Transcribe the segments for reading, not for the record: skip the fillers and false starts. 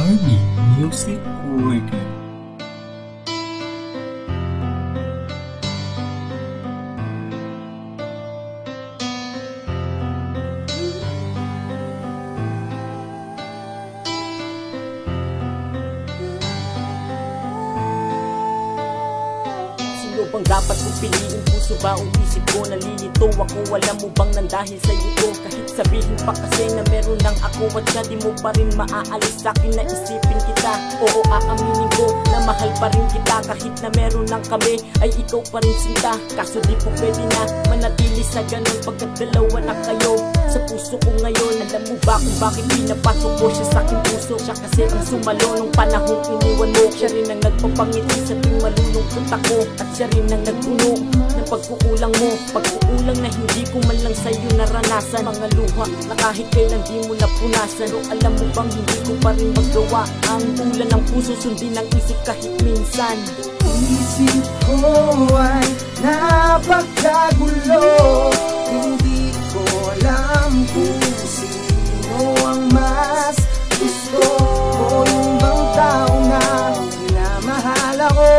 Army Music Record. Sino bang dapat kong piliin? Puso ba o isip ko? Nalilito ako, alam mo bang nandahil sa'yo to? Kahit sabihin pa kasi na meron ng ako at siya, di mo pa rin maaalis sa'kin na isipin kita. Oo, aaminin ko na mahal pa rin kita. Kahit na meron ng kami, ay ikaw pa rin sinta. Kaso di po pwede na manatili sa ganun pagkat dalawa na kayo sa puso ko ngayon. Alam mo ba kung bakit pinapasok ko siya sa'king puso? Siya kasi ang sumalo nung panahong iniwan mo. Siya rin ang nagpapangiti sa tuwing malulungkot ako. At siya rin ang nagpuno ng pagkukulang mo. Pagkukulang na hindi ko man lang sa'yo naranasan. Mga luha na kahit kailan di mo napunasan. O alam mo bang hindi ko pa rin magawa ang ulan ng puso, sundin ang isip kahit minsan. Isip ko ay napagkagulo. Hindi ko alam kung sino ang mas gusto ko. Yung bang tao na minamahal ako,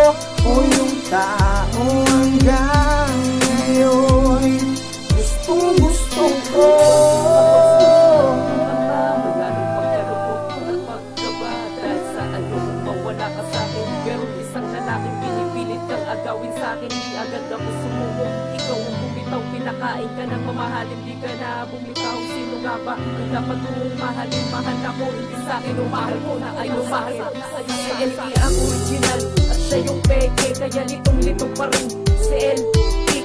o yung tao hanggang ngayon gustong gusto ko. Gawin sa'kin, di agad ako sumuko. Ikaw ang bumitaw, pinakain ka ng mamahalin. Di ka na bumitaw, sino nga ba ang dapat mong mahalin? Mahal ako, hindi sa'kin umahal ko na ay umahal. Si LP ang original at siya yung peke, kaya litong-litong pa rin si LP.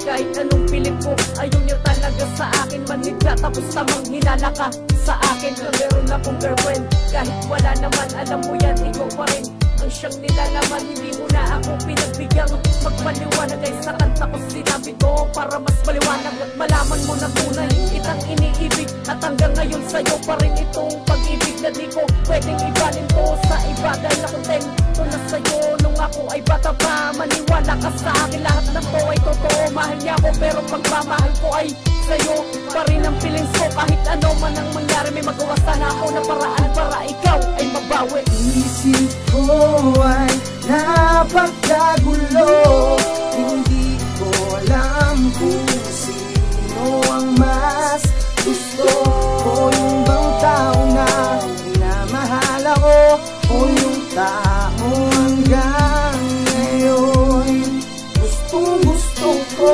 Kahit anong pilit ko, ayaw niya talaga sa akin. Manigla tapos tamang hinala ka sa akin. Na meron akong girlfriend, kahit wala naman, alam mo yan, ikaw pa rin ang siyang nilalaman. Hindi mo na ako pinagbigyan magpaliwanag ay sa kanta ko sinabi ko para mas maliwanag at malaman mo na tunay kitang iniibig. At hanggang ngayon sa'yo pa rin itong pag-ibig na di ko pwedeng ibalin to sa iba. Dahil nakontento na sa'yo nung ako ay bata pa. Maniwala ka sa akin, lahat ng to ay totoo. Mahal niya ako pero pagmamahal ko ay sa'yo pa rin ang feelings ko. Kahit ano man ang mangyari, may magawa sana ako na paraan para ikaw ay mabawi. Isip ko ay napagkagulo. Hindi ko alam kung sino ang mas gusto ko. Yung bang tao na minamahal ako, o yung tao hanggang ngayon gustong gusto ko.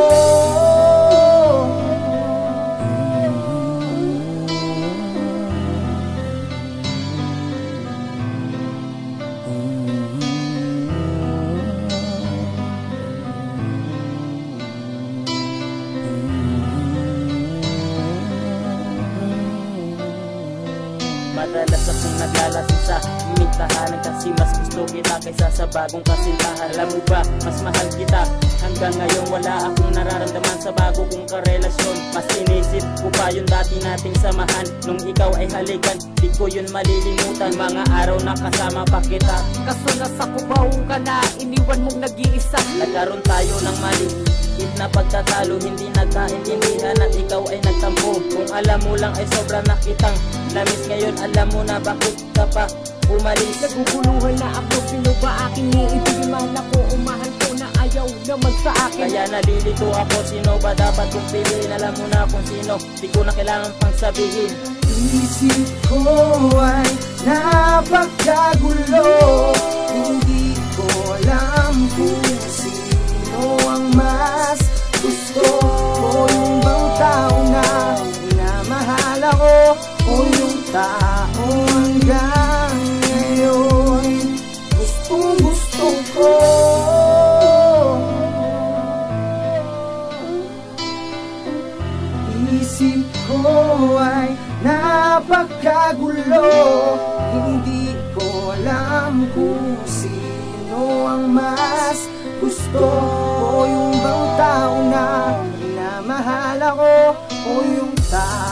Madalas akong naglalasing sa mintahanan kasi mas gusto kita kaysa sa bagong kasintahan. Alam mo ba, mas mahal kita. Hanggang ngayon wala akong nararamdaman sa bago kong karelasyon. Mas inisip ko pa yung dati nating samahan. Nung ikaw ay halikan, di ko yun malilimutan. Mga araw na kasama pa kita. Kaso nasa Cubao ka na, iniwan mong nag-iisa. Nagkaroon tayo ng mali na pagtatalo, hindi nagkaintindihan at ikaw ay nagtampo. Kung alam mo lang ay sobra na kitang namiss ngayon. Alam mo na bakit ka pa umalis. Naguguluhan na ako, sino ba aking iibigin? Mahal ako, umahal ko na ayaw naman sa akin. Kaya nalilito ako, sino ba dapat kong piliin? Alam mo na kung sino, di ko na kailangan pang sabihin. Isip ko ay napagkagulo. Hindi ko alam kung sino ang mas gusto ko. Yung bang tao na minamahal ako, o yung tao hanggang ngayon gustong gusto ko. Isip ko ay napagkagulo. Hindi ko alam kung sino ang mas gusto ko. Yung bang tao na minamahal ako, o yung tao